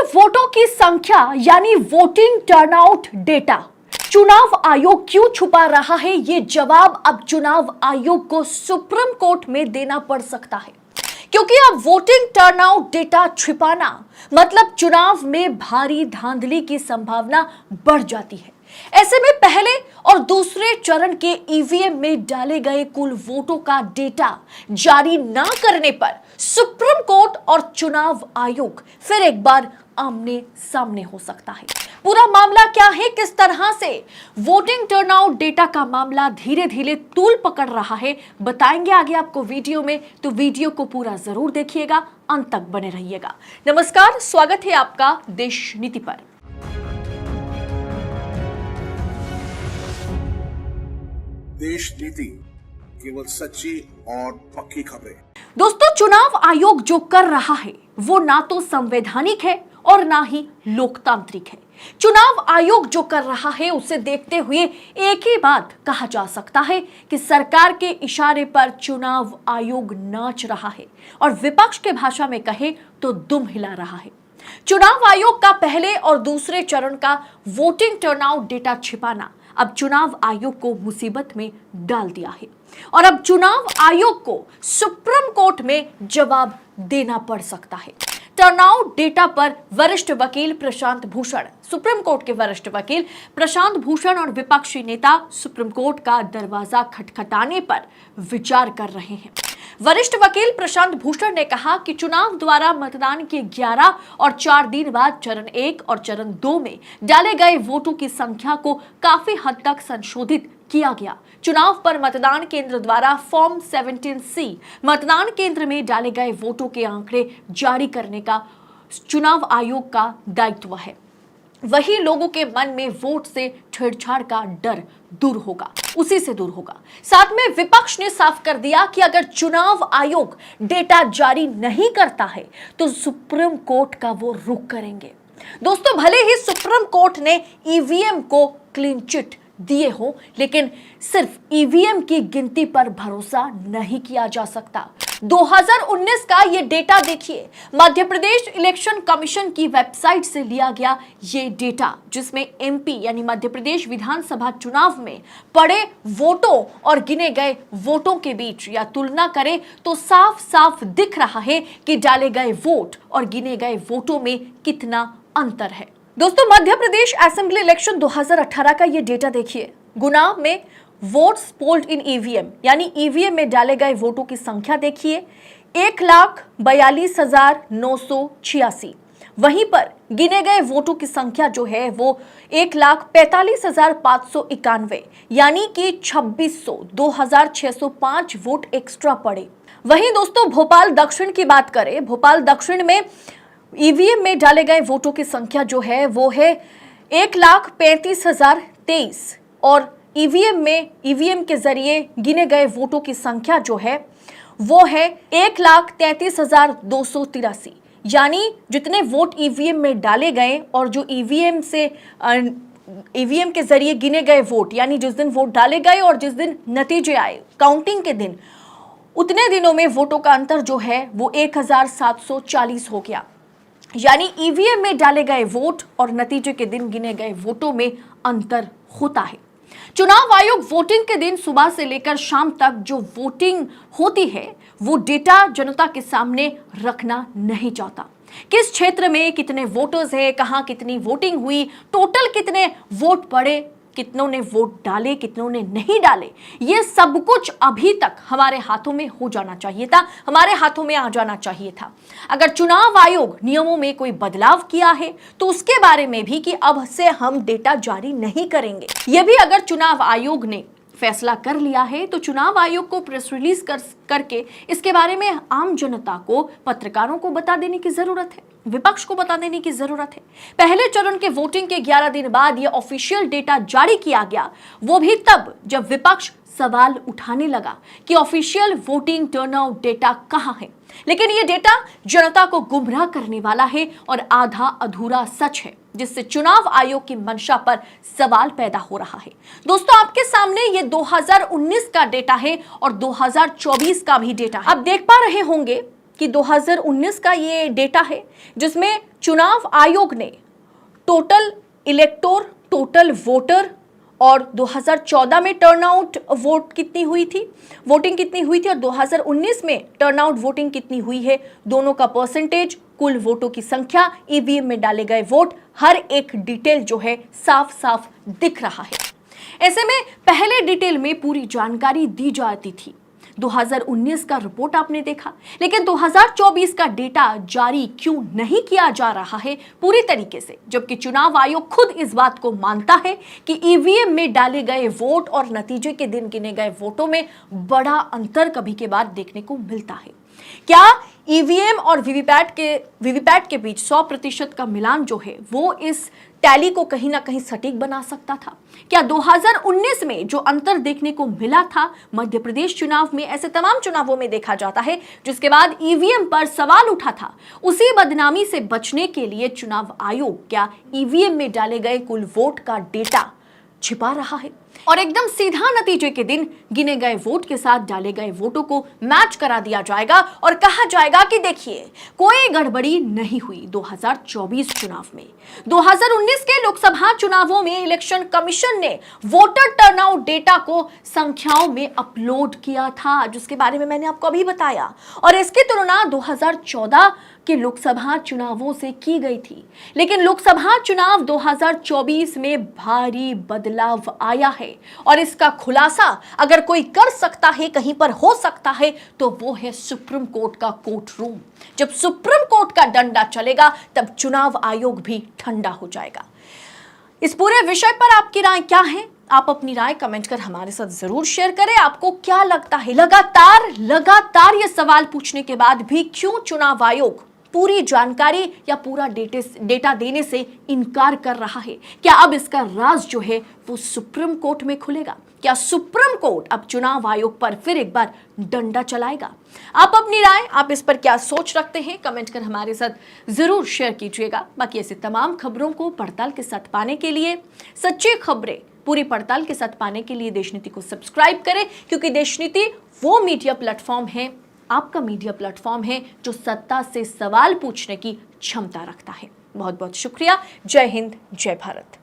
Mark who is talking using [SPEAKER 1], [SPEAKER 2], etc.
[SPEAKER 1] वोटों की संख्या यानी वोटिंग टर्नआउट डेटा चुनाव आयोग क्यों छुपा रहा है, ये जवाब अब चुनाव आयोग को सुप्रीम कोर्ट में देना पड़ सकता है। क्योंकि अब वोटिंग टर्नआउट डेटा छिपाना मतलब चुनाव में भारी धांधली की संभावना बढ़ जाती है। ऐसे में पहले और दूसरे चरण के ईवीएम में डाले गए कुल वोटों का डेटा जारी न करने पर सुप्रीम कोर्ट और चुनाव आयोग फिर एक बार आमने सामने हो सकता है। पूरा मामला क्या है, किस तरह से वोटिंग टर्नआउट डेटा का मामला धीरे धीरे तूल पकड़ रहा है, बताएंगे आगे आपको वीडियो में, तो वीडियो को पूरा जरूर देखिएगा, अंत तक बने रहिएगा। नमस्कार, स्वागत है आपका देश नीति पर।
[SPEAKER 2] देश नीति, केवल सच्ची और पक्की खबरें।
[SPEAKER 1] दोस्तों, चुनाव आयोग जो कर रहा है वो ना तो संवैधानिक है और ना ही लोकतांत्रिक है। चुनाव आयोग जो कर रहा है उसे देखते हुए एक ही बात कहा जा सकता है कि सरकार के इशारे पर चुनाव आयोग नाच रहा है और विपक्ष के भाषा में कहे तो दुम हिला रहा है। चुनाव आयोग का पहले और दूसरे चरण का वोटिंग टर्नआउट डेटा छिपाना अब चुनाव आयोग को मुसीबत में डाल दिया है और अब चुनाव आयोग को सुप्रीम कोर्ट में जवाब देना पड़ सकता है। टर्नआउट डेटा पर वरिष्ठ वकील प्रशांत भूषण, सुप्रीम कोर्ट के वरिष्ठ वकील प्रशांत भूषण और विपक्षी नेता सुप्रीम कोर्ट का दरवाजा खटखटाने पर विचार कर रहे हैं। वरिष्ठ वकील प्रशांत भूषण ने कहा कि चुनाव द्वारा मतदान के 11 और 4 दिन बाद चरण 1 और चरण 2 में डाले गए वोटों की संख्या को काफी हद तक संशोधित किया गया। चुनाव पर मतदान केंद्र द्वारा फॉर्म 17C मतदान केंद्र में डाले गए वोटों के आंकड़े जारी करने का चुनाव आयोग का दायित्व है। वही लोगों के मन में वोट से छेड़छाड़ का डर दूर होगा, उसी से दूर होगा। साथ में विपक्ष ने साफ कर दिया कि अगर चुनाव आयोग डेटा जारी नहीं करता है तो सुप्रीम कोर्ट का वो रुख करेंगे। दोस्तों, भले ही सुप्रीम कोर्ट ने ईवीएम को क्लीन चिट दिए हो, लेकिन सिर्फ ईवीएम की गिनती पर भरोसा नहीं किया जा सकता। 2019 का ये डेटा देखिए, मध्य प्रदेश इलेक्शन कमीशन की वेबसाइट से लिया गया ये डेटा, जिसमें एमपी यानी मध्य प्रदेश विधानसभा चुनाव में पड़े वोटों और गिने गए वोटों के बीच या तुलना करें तो साफ साफ दिख रहा है कि डाले गए वोट और गिने गए वोटों में कितना अंतर है। दोस्तों, मध्य प्रदेश असेंबली इलेक्शन 2018 का ये डेटा देखिए। गुना में वोट्स पोल्ड इन ईवीएम यानी ईवीएम में डाले गए वोटों की संख्या देखिए 1,42,986। वहीं पर गिने गए वोटों की संख्या जो है वो 1,45,591 यानी कि 2,605 वोट एक्स्ट्रा पड़े। वहीं दोस्तों, भोपाल दक्षिण की बात करें, भोपाल दक्षिण में ईवीएम में डाले गए वोटों की संख्या जो है वो है 1,35,023 और ईवीएम के जरिए गिने गए वोटों की संख्या जो है वो है 1,33,283 यानी जितने वोट ईवीएम में डाले गए और जो ईवीएम के जरिए गिने गए वोट यानी जिस दिन वोट डाले गए और जिस दिन नतीजे आए काउंटिंग के दिन, उतने दिनों में वोटों का अंतर जो है वो 1,740 हो गया। यानी ईवीएम में डाले गए वोट और नतीजे के दिन गिने गए वोटों में अंतर होता है। चुनाव आयोग वोटिंग के दिन सुबह से लेकर शाम तक जो वोटिंग होती है वो डेटा जनता के सामने रखना नहीं चाहता। किस क्षेत्र में कितने वोटर्स हैं, कहां कितनी वोटिंग हुई, टोटल कितने वोट पड़े, कितनों ने वोट डाले, कितनों ने नहीं डाले, ये सब कुछ अभी तक हमारे हाथों में हो जाना चाहिए था, हमारे हाथों में आ जाना चाहिए था। अगर चुनाव आयोग नियमों में कोई बदलाव किया है तो उसके बारे में भी कि अब से हम डेटा जारी नहीं करेंगे, ये भी अगर चुनाव आयोग ने फैसला कर लिया है तो चुनाव आयोग को प्रेस रिलीज करके इसके बारे में आम जनता को, पत्रकारों को बता देने की जरूरत है, विपक्ष को बता देने की जरूरत है। पहले चरण के वोटिंग के 11 दिन बाद यह ऑफिशियल डेटा जारी किया गया, वो भी तब जब विपक्ष सवाल उठाने लगा कि ऑफिशियल वोटिंग टर्नआउट डेटा कहां है। लेकिन यह डेटा जनता को गुमराह करने वाला है और आधा अधूरा सच है, जिससे चुनाव आयोग की मंशा पर सवाल पैदा हो रहा है। दोस्तों, आपके सामने ये 2019 का डेटा है और 2024 का भी डेटा है। आप देख पा रहे होंगे कि 2019 का ये डेटा है जिसमें चुनाव आयोग ने टोटल इलेक्टोर, टोटल वोटर और 2014 में टर्नआउट वोट कितनी हुई थी, वोटिंग कितनी हुई थी और 2019 में टर्नआउट वोटिंग कितनी हुई है, दोनों का परसेंटेज, कुल वोटों की संख्या, ईवीएम में डाले गए वोट, हर एक डिटेल जो है साफ साफ दिख रहा है। ऐसे में पहले डिटेल में पूरी जानकारी दी जाती थी। 2019 का रिपोर्ट आपने देखा, लेकिन 2024 का डेटा जारी क्यों नहीं किया जा रहा है पूरी तरीके से, जबकि चुनाव आयोग खुद इस बात को मानता है कि ईवीएम में डाले गए वोट और नतीजे के दिन गिने गए वोटों में बड़ा अंतर कभी के बाद देखने को मिलता है। क्या ईवीएम और वीवीपैट के बीच 100% का मिलान जो है वो इस टैली को कहीं ना कहीं सटीक बना सकता था? क्या 2019 में जो अंतर देखने को मिला था मध्य प्रदेश चुनाव में ऐसे तमाम चुनावों में देखा जाता है जिसके बाद ईवीएम पर सवाल उठा था, उसी बदनामी से बचने के लिए चुनाव आयोग क्या ईवीएम में डाले गए कुल वोट का डेटा छिपा रहा है और एकदम सीधा नतीजे के दिन गिने गए वोट के साथ डाले गए वोटों को मैच करा दिया जाएगा और कहा जाएगा कि देखिए कोई गड़बड़ी नहीं हुई 2024 चुनाव में। 2019 के लोकसभा चुनावों में इलेक्शन कमीशन ने वोटर टर्नआउट डेटा को संख्याओं में अपलोड किया था, जिसके बारे में मैंने आपको अभी बताया, और इसकी तुलना 2014 के लोकसभा चुनावों से की गई थी। लेकिन लोकसभा चुनाव 2024 में भारी बदलाव आया है और इसका खुलासा अगर कोई कर सकता है, कहीं पर हो सकता है, तो वो है सुप्रीम कोर्ट का कोर्ट रूम। जब सुप्रीम कोर्ट का डंडा चलेगा तब चुनाव आयोग भी ठंडा हो जाएगा। इस पूरे विषय पर आपकी राय क्या है? आप अपनी राय कमेंट कर हमारे साथ जरूर शेयर करें। आपको क्या लगता है लगातार ये सवाल पूछने के बाद भी क्यों चुनाव आयोग पूरी जानकारी या पूरा डेटा देने से इनकार कर रहा है? क्या अब इसका राज जो है वो सुप्रीम कोर्ट में खुलेगा? क्या सुप्रीम कोर्ट अब चुनाव आयोग पर फिर एक बार डंडा चलाएगा? आप अपनी राय, आप इस पर क्या सोच रखते हैं, कमेंट कर हमारे साथ जरूर शेयर कीजिएगा। बाकी ऐसे तमाम खबरों को पड़ताल के साथ पाने के लिए, सच्ची खबरें पूरी पड़ताल के साथ पाने के लिए देशनीति को सब्सक्राइब करें, क्योंकि देशनीति वो मीडिया प्लेटफॉर्म है, आपका मीडिया प्लेटफॉर्म है जो सत्ता से सवाल पूछने की क्षमता रखता है। बहुत बहुत शुक्रिया। जय हिंद, जय भारत।